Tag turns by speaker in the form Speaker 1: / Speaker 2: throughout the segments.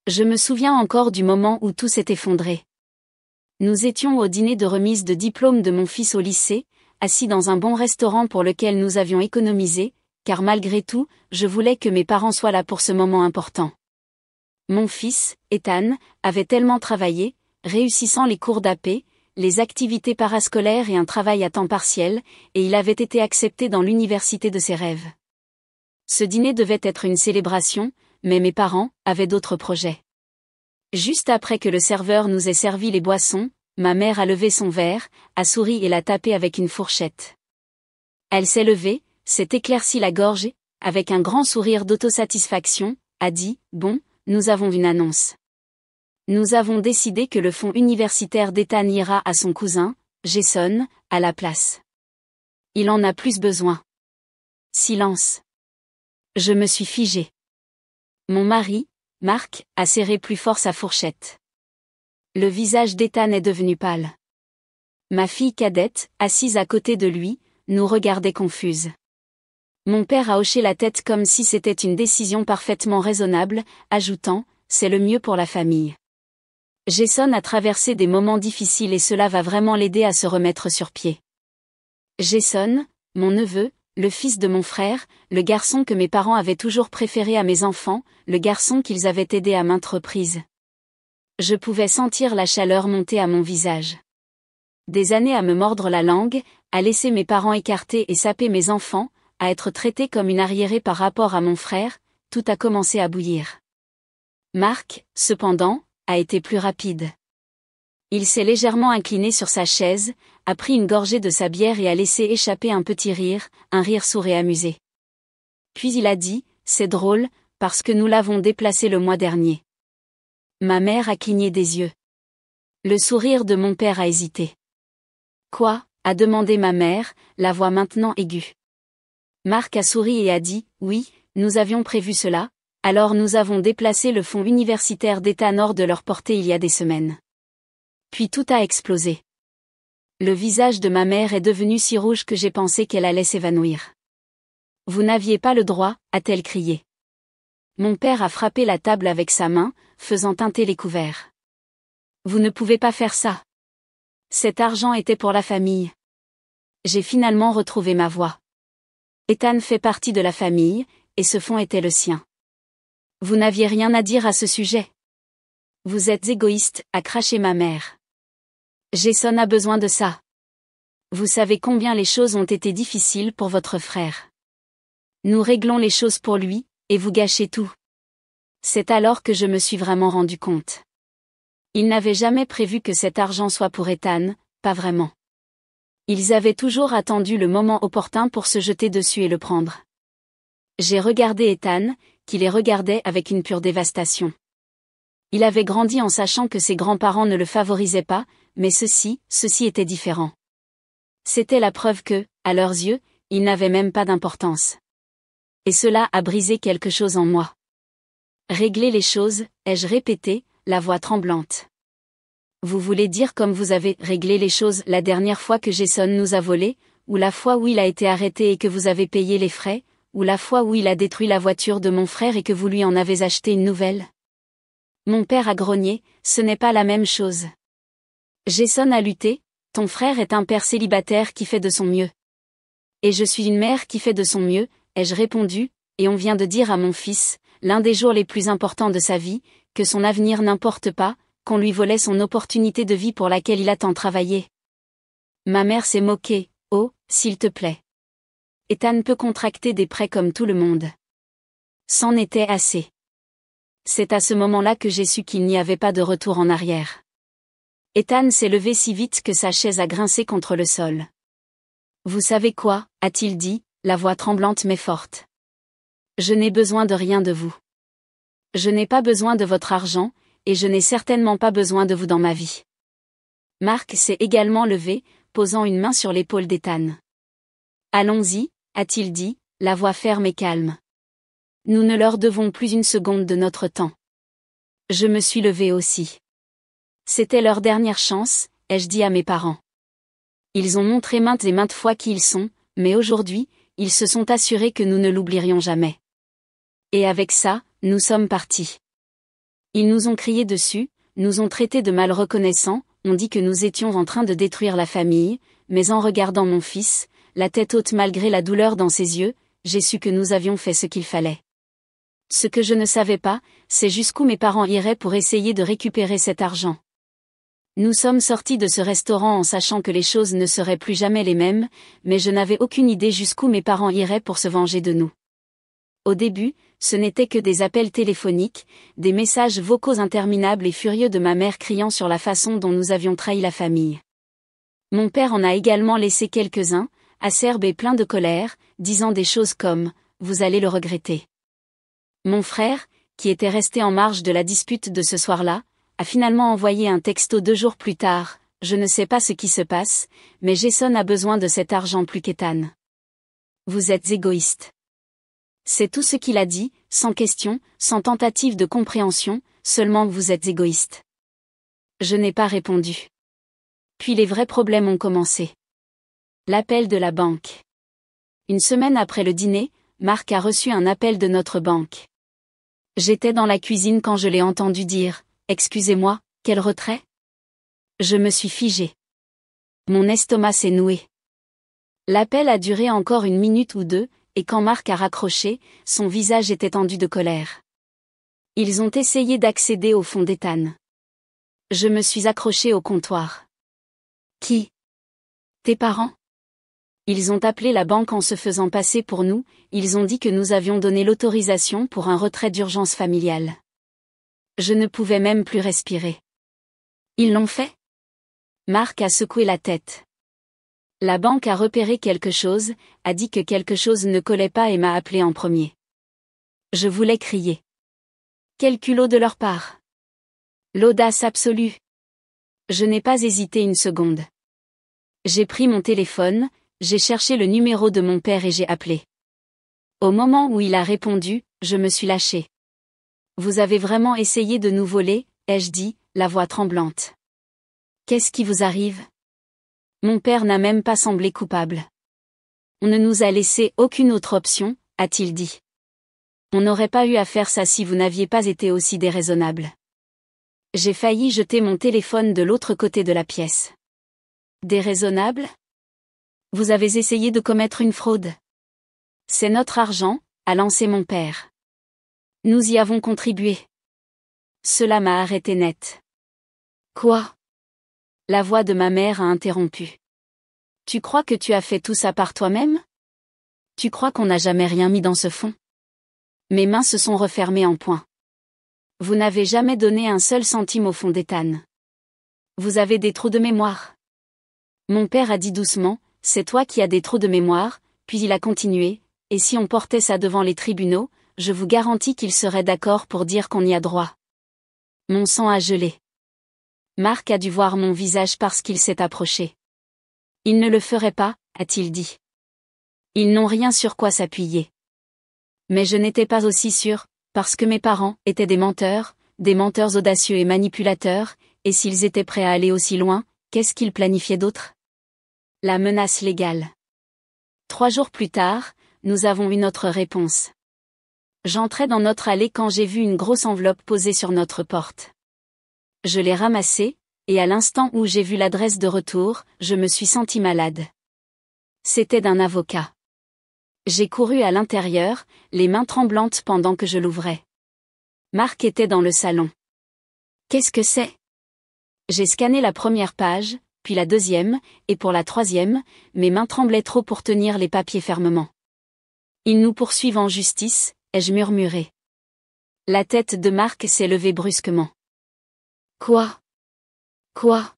Speaker 1: Je me souviens encore du moment où tout s'est effondré. Nous étions au dîner de remise de diplôme de mon fils au lycée, assis dans un bon restaurant pour lequel nous avions économisé, car malgré tout, je voulais que mes parents soient là pour ce moment important. Mon fils, Ethan, avait tellement travaillé, réussissant les cours d'AP, les activités parascolaires et un travail à temps partiel, et il avait été accepté dans l'université de ses rêves. Ce dîner devait être une célébration, mais mes parents avaient d'autres projets. Juste après que le serveur nous ait servi les boissons, ma mère a levé son verre, a souri et l'a tapé avec une fourchette. Elle s'est levée, s'est éclaircie la gorge et, avec un grand sourire d'autosatisfaction, a dit « Bon, nous avons une annonce. Nous avons décidé que le fonds universitaire d'Ethan ira à son cousin, Jason, à la place. Il en a plus besoin. » Silence. Je me suis figée. Mon mari, Marc, a serré plus fort sa fourchette. Le visage d'Ethan est devenu pâle. Ma fille cadette, assise à côté de lui, nous regardait confuse. Mon père a hoché la tête comme si c'était une décision parfaitement raisonnable, ajoutant « C'est le mieux pour la famille. » Jason a traversé des moments difficiles et cela va vraiment l'aider à se remettre sur pied. Jason, mon neveu, le fils de mon frère, le garçon que mes parents avaient toujours préféré à mes enfants, le garçon qu'ils avaient aidé à maintes reprises. Je pouvais sentir la chaleur monter à mon visage. Des années à me mordre la langue, à laisser mes parents écartés et saper mes enfants, à être traité comme une arriérée par rapport à mon frère, tout a commencé à bouillir. Marc, cependant, a été plus rapide. Il s'est légèrement incliné sur sa chaise, a pris une gorgée de sa bière et a laissé échapper un petit rire, un rire sourd et amusé. Puis il a dit, « C'est drôle, parce que nous l'avons déplacé le mois dernier. » Ma mère a cligné des yeux. Le sourire de mon père a hésité. « Quoi ?» a demandé ma mère, la voix maintenant aiguë. Marc a souri et a dit, « Oui, nous avions prévu cela, alors nous avons déplacé le fonds universitaire d'Ethan hors de leur portée il y a des semaines. » Puis tout a explosé. Le visage de ma mère est devenu si rouge que j'ai pensé qu'elle allait s'évanouir. « Vous n'aviez pas le droit » a-t-elle crié. Mon père a frappé la table avec sa main, faisant teinter les couverts. « Vous ne pouvez pas faire ça. Cet argent était pour la famille. » J'ai finalement retrouvé ma voix. Ethan fait partie de la famille, et ce fonds était le sien. « Vous n'aviez rien à dire à ce sujet. Vous êtes égoïste » a craché ma mère. Jason a besoin de ça. Vous savez combien les choses ont été difficiles pour votre frère. Nous réglons les choses pour lui, et vous gâchez tout. C'est alors que je me suis vraiment rendu compte. Ils n'avaient jamais prévu que cet argent soit pour Ethan, pas vraiment. Ils avaient toujours attendu le moment opportun pour se jeter dessus et le prendre. J'ai regardé Ethan, qui les regardait avec une pure dévastation. Il avait grandi en sachant que ses grands-parents ne le favorisaient pas, mais ceci était différent. C'était la preuve que, à leurs yeux, il n'avait même pas d'importance. Et cela a brisé quelque chose en moi. Régler les choses, ai-je répété, la voix tremblante. Vous voulez dire comme vous avez réglé les choses la dernière fois que Jason nous a volés, ou la fois où il a été arrêté et que vous avez payé les frais, ou la fois où il a détruit la voiture de mon frère et que vous lui en avez acheté une nouvelle? Mon père a grogné, ce n'est pas la même chose. Jason a lutté, ton frère est un père célibataire qui fait de son mieux. Et je suis une mère qui fait de son mieux, ai-je répondu, et on vient de dire à mon fils, l'un des jours les plus importants de sa vie, que son avenir n'importe pas, qu'on lui volait son opportunité de vie pour laquelle il a tant travaillé. Ma mère s'est moquée, oh, s'il te plaît. Ethan peut contracter des prêts comme tout le monde. C'en était assez. C'est à ce moment-là que j'ai su qu'il n'y avait pas de retour en arrière. Ethan s'est levé si vite que sa chaise a grincé contre le sol. Vous savez quoi, a-t-il dit, la voix tremblante mais forte. Je n'ai besoin de rien de vous. Je n'ai pas besoin de votre argent, et je n'ai certainement pas besoin de vous dans ma vie. Marc s'est également levé, posant une main sur l'épaule d'Ethan. Allons-y, a-t-il dit, la voix ferme et calme. Nous ne leur devons plus une seconde de notre temps. Je me suis levée aussi. C'était leur dernière chance, ai-je dit à mes parents. Ils ont montré maintes et maintes fois qui ils sont, mais aujourd'hui, ils se sont assurés que nous ne l'oublierions jamais. Et avec ça, nous sommes partis. Ils nous ont crié dessus, nous ont traités de mal reconnaissants, ont dit que nous étions en train de détruire la famille, mais en regardant mon fils, la tête haute malgré la douleur dans ses yeux, j'ai su que nous avions fait ce qu'il fallait. Ce que je ne savais pas, c'est jusqu'où mes parents iraient pour essayer de récupérer cet argent. Nous sommes sortis de ce restaurant en sachant que les choses ne seraient plus jamais les mêmes, mais je n'avais aucune idée jusqu'où mes parents iraient pour se venger de nous. Au début, ce n'était que des appels téléphoniques, des messages vocaux interminables et furieux de ma mère criant sur la façon dont nous avions trahi la famille. Mon père en a également laissé quelques-uns, acerbe et plein de colère, disant des choses comme « Vous allez le regretter ». Mon frère, qui était resté en marge de la dispute de ce soir-là, a finalement envoyé un texto 2 jours plus tard, « Je ne sais pas ce qui se passe, mais Jason a besoin de cet argent plus qu'Ethan. Vous êtes égoïste. » C'est tout ce qu'il a dit, sans question, sans tentative de compréhension, seulement vous êtes égoïste. Je n'ai pas répondu. Puis les vrais problèmes ont commencé. L'appel de la banque. Une semaine après le dîner, Marc a reçu un appel de notre banque. J'étais dans la cuisine quand je l'ai entendu dire « Excusez-moi, quel retrait ?» Je me suis figé. Mon estomac s'est noué. L'appel a duré encore 1 minute ou 2, et quand Marc a raccroché, son visage était tendu de colère. Ils ont essayé d'accéder au fonds d'Ethan. Je me suis accroché au comptoir. Qui? Tes parents? Ils ont appelé la banque en se faisant passer pour nous, ils ont dit que nous avions donné l'autorisation pour un retrait d'urgence familiale. Je ne pouvais même plus respirer. Ils l'ont fait? Marc a secoué la tête. La banque a repéré quelque chose, a dit que quelque chose ne collait pas et m'a appelé en premier. Je voulais crier. Quel culot de leur part! L'audace absolue! Je n'ai pas hésité une seconde. J'ai pris mon téléphone, j'ai cherché le numéro de mon père et j'ai appelé. Au moment où il a répondu, je me suis lâchée. Vous avez vraiment essayé de nous voler, ai-je dit, la voix tremblante. Qu'est-ce qui vous arrive? Mon père n'a même pas semblé coupable. On ne nous a laissé aucune autre option, a-t-il dit. On n'aurait pas eu à faire ça si vous n'aviez pas été aussi déraisonnable. J'ai failli jeter mon téléphone de l'autre côté de la pièce. Déraisonnable? Vous avez essayé de commettre une fraude. C'est notre argent, a lancé mon père. Nous y avons contribué. Cela m'a arrêté net. Quoi? La voix de ma mère a interrompu. Tu crois que tu as fait tout ça par toi-même? Tu crois qu'on n'a jamais rien mis dans ce fonds? Mes mains se sont refermées en poing. Vous n'avez jamais donné un seul centime au fonds d'Ethan. Vous avez des trous de mémoire. Mon père a dit doucement, c'est toi qui as des trous de mémoire, puis il a continué, et si on portait ça devant les tribunaux, je vous garantis qu'ils seraient d'accord pour dire qu'on y a droit. Mon sang a gelé. Marc a dû voir mon visage parce qu'il s'est approché. Ils ne le feraient pas, a-t-il dit. Ils n'ont rien sur quoi s'appuyer. Mais je n'étais pas aussi sûre, parce que mes parents étaient des menteurs audacieux et manipulateurs, et s'ils étaient prêts à aller aussi loin, qu'est-ce qu'ils planifiaient d'autre? La menace légale. 3 jours plus tard, nous avons eu notre réponse. J'entrais dans notre allée quand j'ai vu une grosse enveloppe posée sur notre porte. Je l'ai ramassée, et à l'instant où j'ai vu l'adresse de retour, je me suis sentie malade. C'était d'un avocat. J'ai couru à l'intérieur, les mains tremblantes pendant que je l'ouvrais. Marc était dans le salon. Qu'est-ce que c'est? J'ai scanné la première page, puis la deuxième, et pour la troisième, mes mains tremblaient trop pour tenir les papiers fermement. Ils nous poursuivent en justice, ai-je murmuré. La tête de Marc s'est levée brusquement. Quoi? Quoi?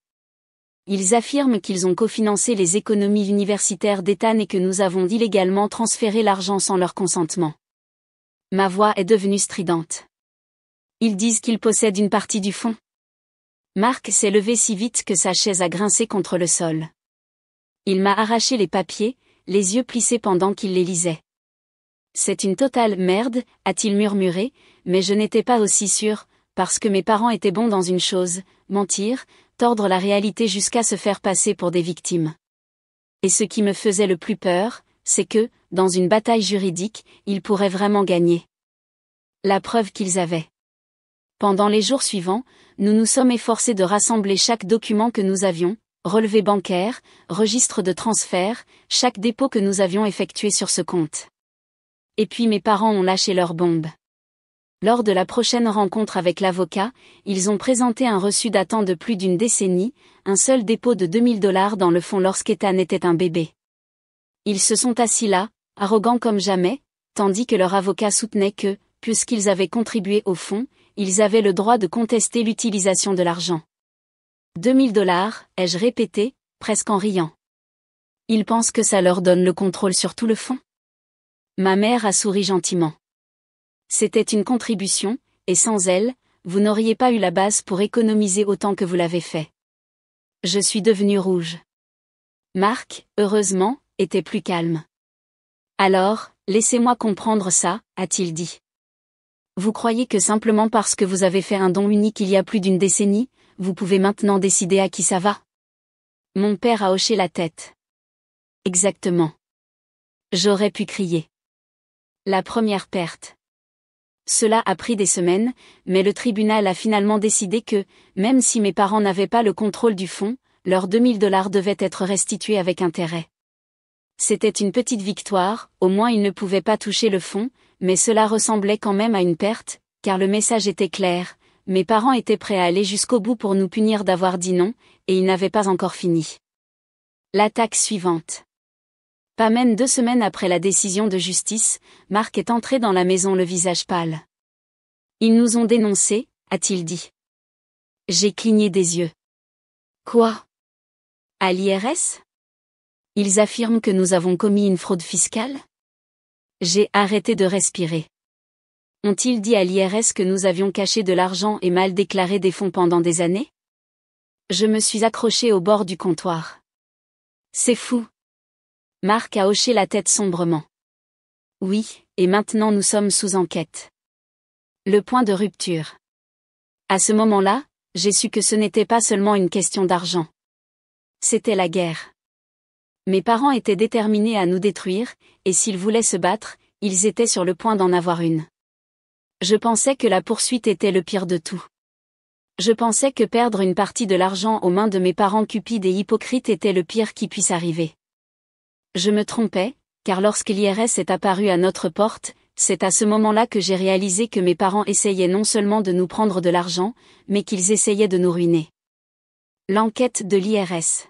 Speaker 1: Ils affirment qu'ils ont cofinancé les économies universitaires d'Ethan et que nous avons illégalement transféré l'argent sans leur consentement. Ma voix est devenue stridente. Ils disent qu'ils possèdent une partie du fonds. Marc s'est levé si vite que sa chaise a grincé contre le sol. Il m'a arraché les papiers, les yeux plissés pendant qu'il les lisait. C'est une totale merde, a-t-il murmuré, mais je n'étais pas aussi sûr, parce que mes parents étaient bons dans une chose, mentir, tordre la réalité jusqu'à se faire passer pour des victimes. Et ce qui me faisait le plus peur, c'est que, dans une bataille juridique, ils pourraient vraiment gagner. La preuve qu'ils avaient. Pendant les jours suivants, nous nous sommes efforcés de rassembler chaque document que nous avions, relevé bancaire, registre de transfert, chaque dépôt que nous avions effectué sur ce compte. Et puis mes parents ont lâché leur bombe. Lors de la prochaine rencontre avec l'avocat, ils ont présenté un reçu datant de plus d'une décennie, un seul dépôt de $2000 dans le fond lorsqu'Ethan était un bébé. Ils se sont assis là, arrogants comme jamais, tandis que leur avocat soutenait que, puisqu'ils avaient contribué au fonds, ils avaient le droit de contester l'utilisation de l'argent. $2000, ai-je répété, presque en riant. Ils pensent que ça leur donne le contrôle sur tout le fonds? Ma mère a souri gentiment. C'était une contribution, et sans elle, vous n'auriez pas eu la base pour économiser autant que vous l'avez fait. Je suis devenue rouge. Mark, heureusement, était plus calme. Alors, laissez-moi comprendre ça, a-t-il dit. Vous croyez que simplement parce que vous avez fait un don unique il y a plus d'une décennie, vous pouvez maintenant décider à qui ça va? Mon père a hoché la tête. Exactement. J'aurais pu crier. La première perte. Cela a pris des semaines, mais le tribunal a finalement décidé que, même si mes parents n'avaient pas le contrôle du fonds, leurs $2000 devaient être restitués avec intérêt. C'était une petite victoire, au moins ils ne pouvaient pas toucher le fonds, mais cela ressemblait quand même à une perte, car le message était clair, mes parents étaient prêts à aller jusqu'au bout pour nous punir d'avoir dit non, et ils n'avaient pas encore fini. L'attaque suivante. Pas même 2 semaines après la décision de justice, Mark est entré dans la maison le visage pâle. Ils nous ont dénoncés, a-t-il dit. J'ai cligné des yeux. Quoi? À l'IRS? Ils affirment que nous avons commis une fraude fiscale? J'ai arrêté de respirer. Ont-ils dit à l'IRS que nous avions caché de l'argent et mal déclaré des fonds pendant des années? Je me suis accroché au bord du comptoir. C'est fou. Mark a hoché la tête sombrement. Oui, et maintenant nous sommes sous enquête. Le point de rupture. À ce moment-là, j'ai su que ce n'était pas seulement une question d'argent. C'était la guerre. Mes parents étaient déterminés à nous détruire, et s'ils voulaient se battre, ils étaient sur le point d'en avoir une. Je pensais que la poursuite était le pire de tout. Je pensais que perdre une partie de l'argent aux mains de mes parents cupides et hypocrites était le pire qui puisse arriver. Je me trompais, car lorsque l'IRS est apparu à notre porte, c'est à ce moment-là que j'ai réalisé que mes parents essayaient non seulement de nous prendre de l'argent, mais qu'ils essayaient de nous ruiner. L'enquête de l'IRS.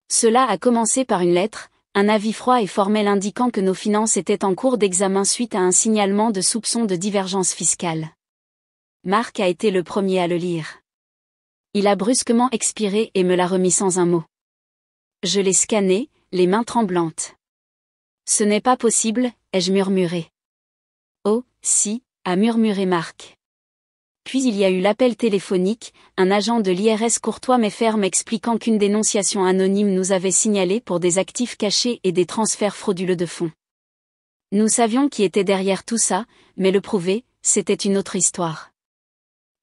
Speaker 1: Cela a commencé par une lettre, un avis froid et formel indiquant que nos finances étaient en cours d'examen suite à un signalement de soupçons de divergence fiscale. Mark a été le premier à le lire. Il a brusquement expiré et me l'a remis sans un mot. Je l'ai scanné, les mains tremblantes. Ce n'est pas possible, ai-je murmuré. Oh, si, a murmuré Mark. Puis il y a eu l'appel téléphonique, un agent de l'IRS courtois mais ferme expliquant qu'une dénonciation anonyme nous avait signalé pour des actifs cachés et des transferts frauduleux de fonds. Nous savions qui était derrière tout ça, mais le prouver, c'était une autre histoire.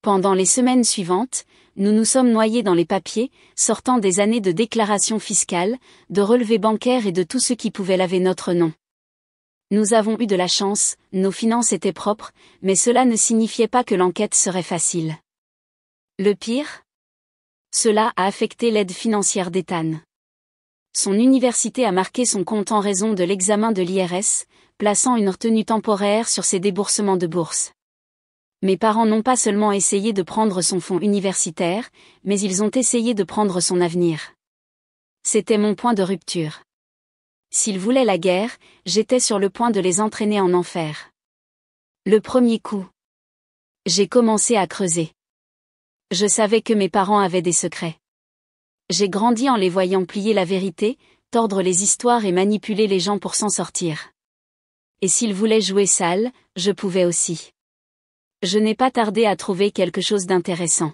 Speaker 1: Pendant les semaines suivantes, nous nous sommes noyés dans les papiers, sortant des années de déclarations fiscales, de relevés bancaires et de tout ce qui pouvait laver notre nom. Nous avons eu de la chance, nos finances étaient propres, mais cela ne signifiait pas que l'enquête serait facile. Le pire? Cela a affecté l'aide financière d'Ethan. Son université a marqué son compte en raison de l'examen de l'IRS, plaçant une retenue temporaire sur ses déboursements de bourse. Mes parents n'ont pas seulement essayé de prendre son fonds universitaire, mais ils ont essayé de prendre son avenir. C'était mon point de rupture. S'ils voulaient la guerre, j'étais sur le point de les entraîner en enfer. Le premier coup. J'ai commencé à creuser. Je savais que mes parents avaient des secrets. J'ai grandi en les voyant plier la vérité, tordre les histoires et manipuler les gens pour s'en sortir. Et s'ils voulaient jouer sale, je pouvais aussi. Je n'ai pas tardé à trouver quelque chose d'intéressant.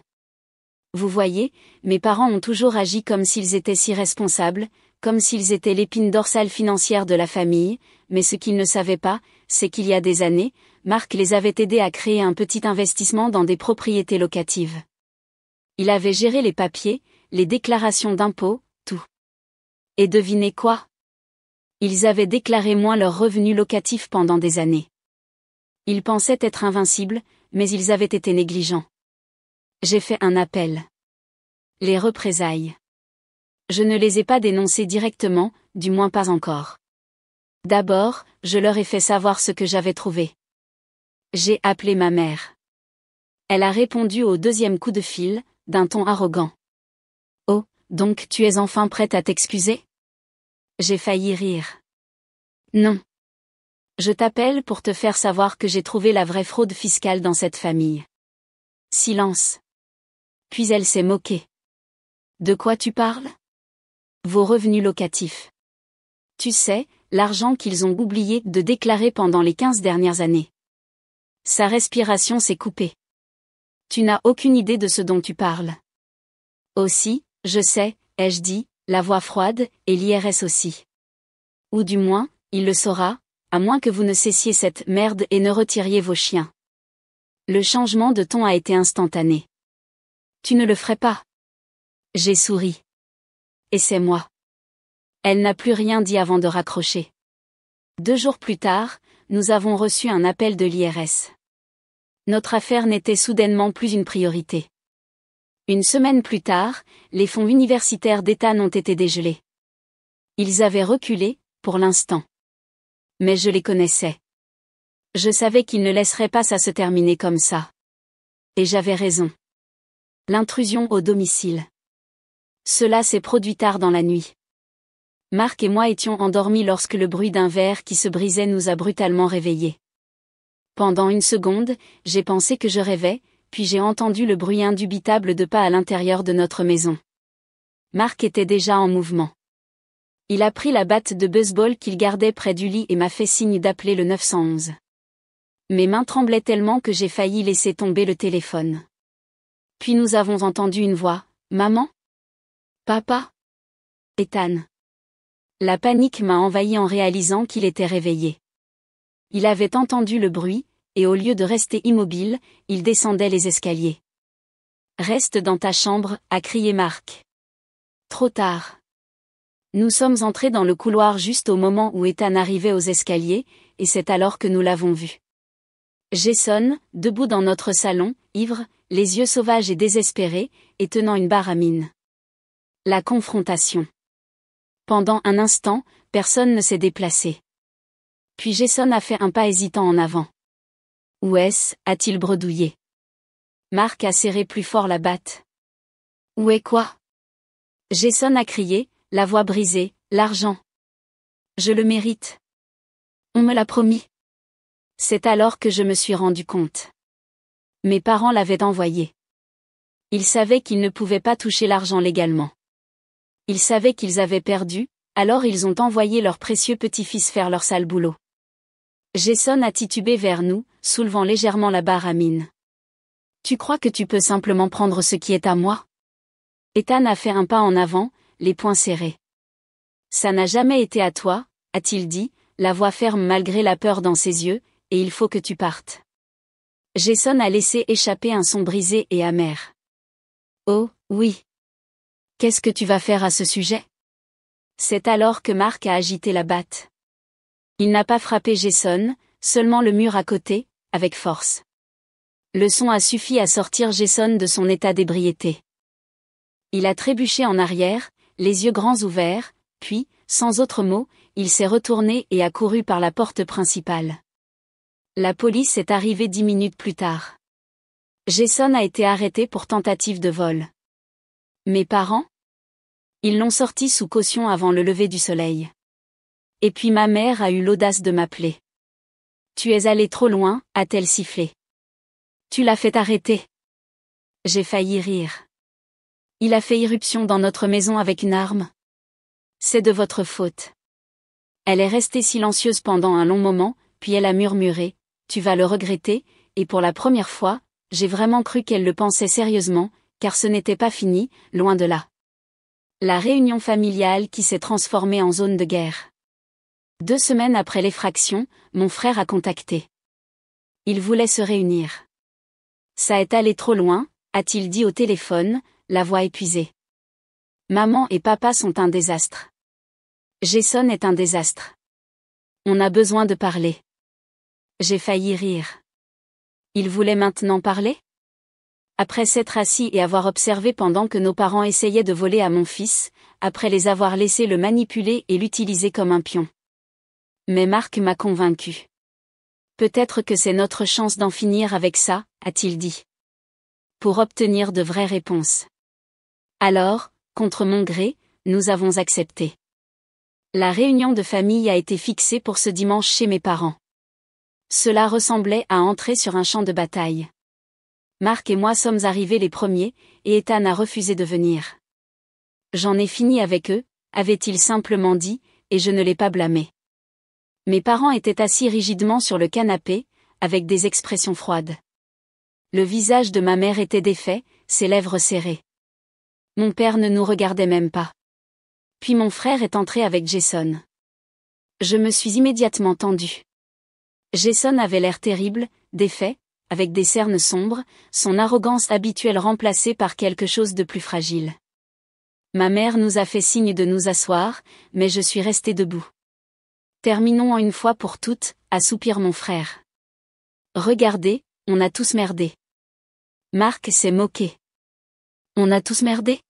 Speaker 1: Vous voyez, mes parents ont toujours agi comme s'ils étaient si responsables, comme s'ils étaient l'épine dorsale financière de la famille, mais ce qu'ils ne savaient pas, c'est qu'il y a des années, Mark les avait aidés à créer un petit investissement dans des propriétés locatives. Il avait géré les papiers, les déclarations d'impôts, tout. Et devinez quoi? Ils avaient déclaré moins leurs revenus locatifs pendant des années. Ils pensaient être invincibles, mais ils avaient été négligents. J'ai fait un appel. Les représailles. Je ne les ai pas dénoncés directement, du moins pas encore. D'abord, je leur ai fait savoir ce que j'avais trouvé. J'ai appelé ma mère. Elle a répondu au deuxième coup de fil, d'un ton arrogant. Oh, donc tu es enfin prête à t'excuser? J'ai failli rire. Non. Je t'appelle pour te faire savoir que j'ai trouvé la vraie fraude fiscale dans cette famille. Silence. Puis elle s'est moquée. De quoi tu parles? Vos revenus locatifs. Tu sais, l'argent qu'ils ont oublié de déclarer pendant les 15 dernières années. Sa respiration s'est coupée. Tu n'as aucune idée de ce dont tu parles. Aussi, je sais, ai-je dit, la voix froide, et l'IRS aussi. Ou du moins, il le saura, à moins que vous ne cessiez cette merde et ne retiriez vos chiens. Le changement de ton a été instantané. Tu ne le ferais pas. J'ai souri. Et c'est moi. Elle n'a plus rien dit avant de raccrocher. 2 jours plus tard, nous avons reçu un appel de l'IRS. Notre affaire n'était soudainement plus une priorité. Une semaine plus tard, les fonds universitaires d'Ethan ont été dégelés. Ils avaient reculé, pour l'instant. Mais je les connaissais. Je savais qu'ils ne laisseraient pas ça se terminer comme ça. Et j'avais raison. L'intrusion au domicile. Cela s'est produit tard dans la nuit. Marc et moi étions endormis lorsque le bruit d'un verre qui se brisait nous a brutalement réveillés. Pendant une seconde, j'ai pensé que je rêvais, puis j'ai entendu le bruit indubitable de pas à l'intérieur de notre maison. Marc était déjà en mouvement. Il a pris la batte de baseball qu'il gardait près du lit et m'a fait signe d'appeler le 911. Mes mains tremblaient tellement que j'ai failli laisser tomber le téléphone. Puis nous avons entendu une voix. « Maman? Papa? Ethan. » La panique m'a envahi en réalisant qu'il était réveillé. Il avait entendu le bruit, et au lieu de rester immobile, il descendait les escaliers. « Reste dans ta chambre » a crié Marc. Trop tard. Nous sommes entrés dans le couloir juste au moment où Ethan arrivait aux escaliers, et c'est alors que nous l'avons vu. Jason, debout dans notre salon, ivre, les yeux sauvages et désespérés, et tenant une barre à mine. La confrontation. Pendant un instant, personne ne s'est déplacé. Puis Jason a fait un pas hésitant en avant. « Où est-ce » a-t-il bredouillé. Marc a serré plus fort la batte. « Où est quoi » Jason a crié, la voix brisée, « L'argent. Je le mérite. On me l'a promis. » C'est alors que je me suis rendu compte. Mes parents l'avaient envoyé. Ils savaient qu'ils ne pouvaient pas toucher l'argent légalement. Ils savaient qu'ils avaient perdu, alors ils ont envoyé leur précieux petit-fils faire leur sale boulot. Jason a titubé vers nous, soulevant légèrement la barre à mine. « Tu crois que tu peux simplement prendre ce qui est à moi ?» Ethan a fait un pas en avant, les poings serrés. « Ça n'a jamais été à toi, » a-t-il dit, la voix ferme malgré la peur dans ses yeux, « et il faut que tu partes. » Jason a laissé échapper un son brisé et amer. « Oh, oui. Qu'est-ce que tu vas faire à ce sujet ?» C'est alors que Marc a agité la batte. Il n'a pas frappé Jason, seulement le mur à côté, avec force. Le son a suffi à sortir Jason de son état d'ébriété. Il a trébuché en arrière, les yeux grands ouverts, puis, sans autre mot, il s'est retourné et a couru par la porte principale. La police est arrivée 10 minutes plus tard. Jason a été arrêté pour tentative de vol. Mes parents? Ils l'ont sorti sous caution avant le lever du soleil. Et puis ma mère a eu l'audace de m'appeler. « Tu es allé trop loin » a-t-elle sifflé. « Tu l'as fait arrêter. » J'ai failli rire. « Il a fait irruption dans notre maison avec une arme. C'est de votre faute. » Elle est restée silencieuse pendant un long moment, puis elle a murmuré, « Tu vas le regretter » et pour la première fois, j'ai vraiment cru qu'elle le pensait sérieusement, car ce n'était pas fini, loin de là. La réunion familiale qui s'est transformée en zone de guerre. 2 semaines après l'effraction, mon frère a contacté. Il voulait se réunir. « Ça est allé trop loin » a-t-il dit au téléphone, la voix épuisée. Maman et papa sont un désastre. Jason est un désastre. On a besoin de parler. J'ai failli rire. Il voulait maintenant parler? Après s'être assis et avoir observé pendant que nos parents essayaient de voler à mon fils, après les avoir laissés le manipuler et l'utiliser comme un pion. Mais Marc m'a convaincu. Peut-être que c'est notre chance d'en finir avec ça, a-t-il dit. Pour obtenir de vraies réponses. Alors, contre mon gré, nous avons accepté. La réunion de famille a été fixée pour ce dimanche chez mes parents. Cela ressemblait à entrer sur un champ de bataille. Marc et moi sommes arrivés les premiers, et Ethan a refusé de venir. J'en ai fini avec eux, avait-il simplement dit, et je ne l'ai pas blâmé. Mes parents étaient assis rigidement sur le canapé, avec des expressions froides. Le visage de ma mère était défait, ses lèvres serrées. Mon père ne nous regardait même pas. Puis mon frère est entré avec Jason. Je me suis immédiatement tendue. Jason avait l'air terrible, défait, avec des cernes sombres, son arrogance habituelle remplacée par quelque chose de plus fragile. Ma mère nous a fait signe de nous asseoir, mais je suis restée debout. Terminons en une fois pour toutes, assoupire mon frère. Regardez, on a tous merdé. Marc s'est moqué. On a tous merdé?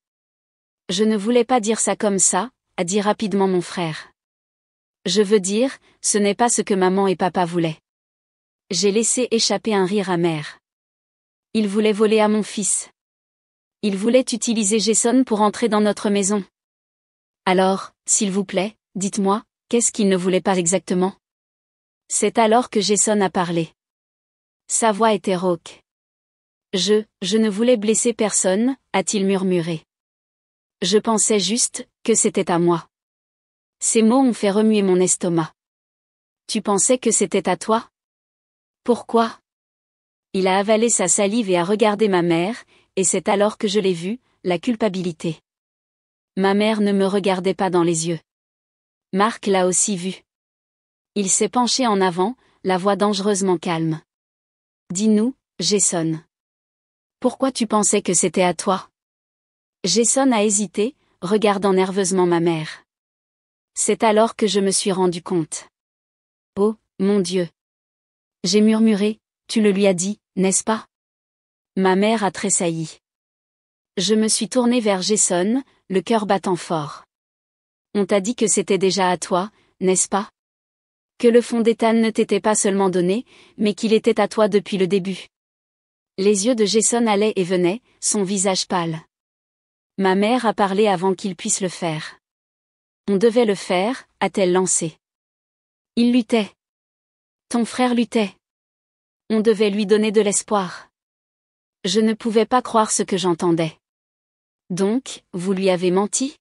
Speaker 1: Je ne voulais pas dire ça comme ça, a dit rapidement mon frère. Je veux dire, ce n'est pas ce que maman et papa voulaient. J'ai laissé échapper un rire amer. Ils voulaient voler à mon fils. Ils voulaient utiliser Jason pour entrer dans notre maison. Alors, s'il vous plaît, dites-moi, qu'est-ce qu'ils ne voulaient pas exactement? C'est alors que Jason a parlé. Sa voix était rauque. Je ne voulais blesser personne, a-t-il murmuré. Je pensais juste, que c'était à moi. Ces mots ont fait remuer mon estomac. Tu pensais que c'était à toi? Pourquoi? Il a avalé sa salive et a regardé ma mère, et c'est alors que je l'ai vu, la culpabilité. Ma mère ne me regardait pas dans les yeux. Marc l'a aussi vu. Il s'est penché en avant, la voix dangereusement calme. Dis-nous, Jason. Pourquoi tu pensais que c'était à toi? Jason a hésité, regardant nerveusement ma mère. C'est alors que je me suis rendu compte. Oh, mon Dieu. J'ai murmuré, tu le lui as dit, n'est-ce pas? Ma mère a tressailli. Je me suis tournée vers Jason, le cœur battant fort. On t'a dit que c'était déjà à toi, n'est-ce pas? Que le fond d'Ethan ne t'était pas seulement donné, mais qu'il était à toi depuis le début. Les yeux de Jason allaient et venaient, son visage pâle. Ma mère a parlé avant qu'il puisse le faire. On devait le faire, a-t-elle lancé. Il luttait. Ton frère luttait. On devait lui donner de l'espoir. Je ne pouvais pas croire ce que j'entendais. Donc, vous lui avez menti?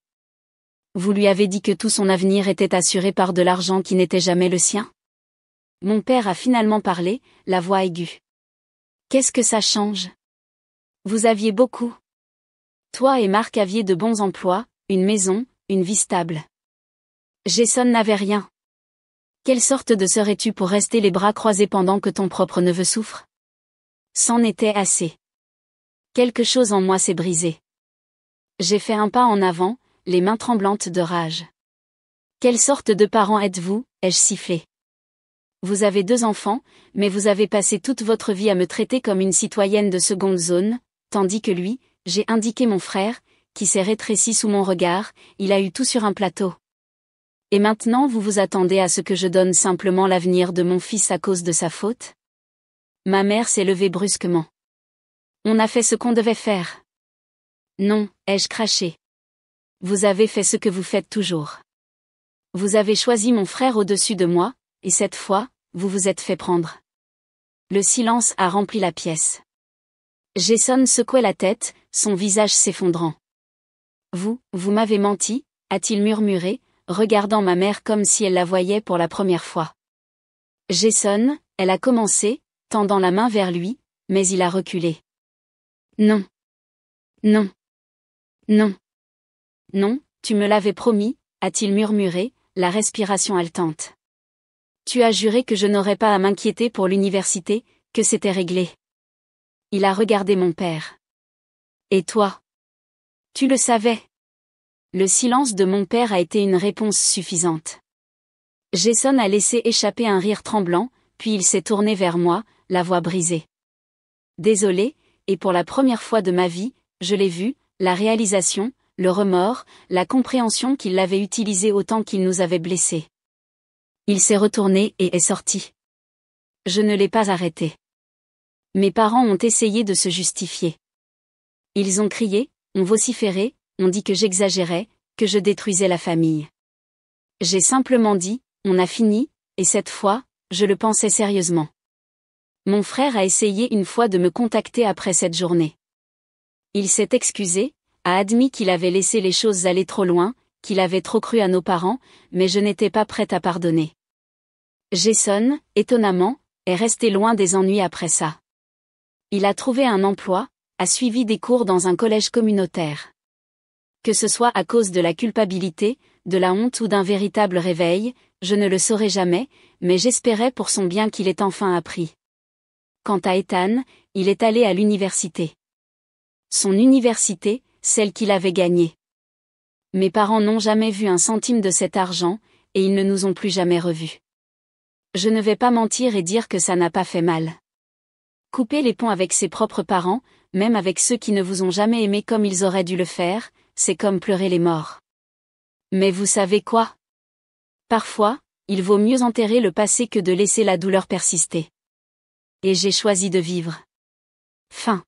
Speaker 1: Vous lui avez dit que tout son avenir était assuré par de l'argent qui n'était jamais le sien? Mon père a finalement parlé, la voix aiguë. Qu'est-ce que ça change? Vous aviez beaucoup. Toi et Marc aviez de bons emplois, une maison, une vie stable. Jason n'avait rien. Quelle sorte de serais-tu pour rester les bras croisés pendant que ton propre neveu souffre? C'en était assez. Quelque chose en moi s'est brisé. J'ai fait un pas en avant, les mains tremblantes de rage. Quelle sorte de parent êtes-vous, ai-je sifflé. Vous avez 2 enfants, mais vous avez passé toute votre vie à me traiter comme une citoyenne de seconde zone, tandis que lui, j'ai indiqué mon frère, qui s'est rétréci sous mon regard, il a eu tout sur un plateau. Et maintenant vous vous attendez à ce que je donne simplement l'avenir de mon fils à cause de sa faute? Ma mère s'est levée brusquement. On a fait ce qu'on devait faire. Non, ai-je craché. Vous avez fait ce que vous faites toujours. Vous avez choisi mon frère au-dessus de moi, et cette fois, vous vous êtes fait prendre. Le silence a rempli la pièce. Jason secouait la tête, son visage s'effondrant. Vous m'avez menti, a-t-il murmuré, regardant ma mère comme si elle la voyait pour la première fois. Jason, elle a commencé, tendant la main vers lui, mais il a reculé. Non. Non. Non. Non, tu me l'avais promis, a-t-il murmuré, la respiration haletante. Tu as juré que je n'aurais pas à m'inquiéter pour l'université, que c'était réglé. Il a regardé mon père. Et toi? Tu le savais. Le silence de mon père a été une réponse suffisante. Jason a laissé échapper un rire tremblant, puis il s'est tourné vers moi, la voix brisée. Désolé, et pour la première fois de ma vie, je l'ai vu, la réalisation, le remords, la compréhension qu'il l'avait utilisé autant qu'il nous avait blessés. Il s'est retourné et est sorti. Je ne l'ai pas arrêté. Mes parents ont essayé de se justifier. Ils ont crié, ont vociféré, ont dit que j'exagérais, que je détruisais la famille. J'ai simplement dit, on a fini, et cette fois, je le pensais sérieusement. Mon frère a essayé une fois de me contacter après cette journée. Il s'est excusé, a admis qu'il avait laissé les choses aller trop loin, qu'il avait trop cru à nos parents, mais je n'étais pas prête à pardonner. Jason, étonnamment, est resté loin des ennuis après ça. Il a trouvé un emploi, a suivi des cours dans un collège communautaire. Que ce soit à cause de la culpabilité, de la honte ou d'un véritable réveil, je ne le saurai jamais, mais j'espérais pour son bien qu'il ait enfin appris. Quant à Ethan, il est allé à l'université. Son université, celle qu'il avait gagnée. Mes parents n'ont jamais vu un centime de cet argent, et ils ne nous ont plus jamais revus. Je ne vais pas mentir et dire que ça n'a pas fait mal. Couper les ponts avec ses propres parents, même avec ceux qui ne vous ont jamais aimé comme ils auraient dû le faire, c'est comme pleurer les morts. Mais vous savez quoi? Parfois, il vaut mieux enterrer le passé que de laisser la douleur persister. Et j'ai choisi de vivre. Fin.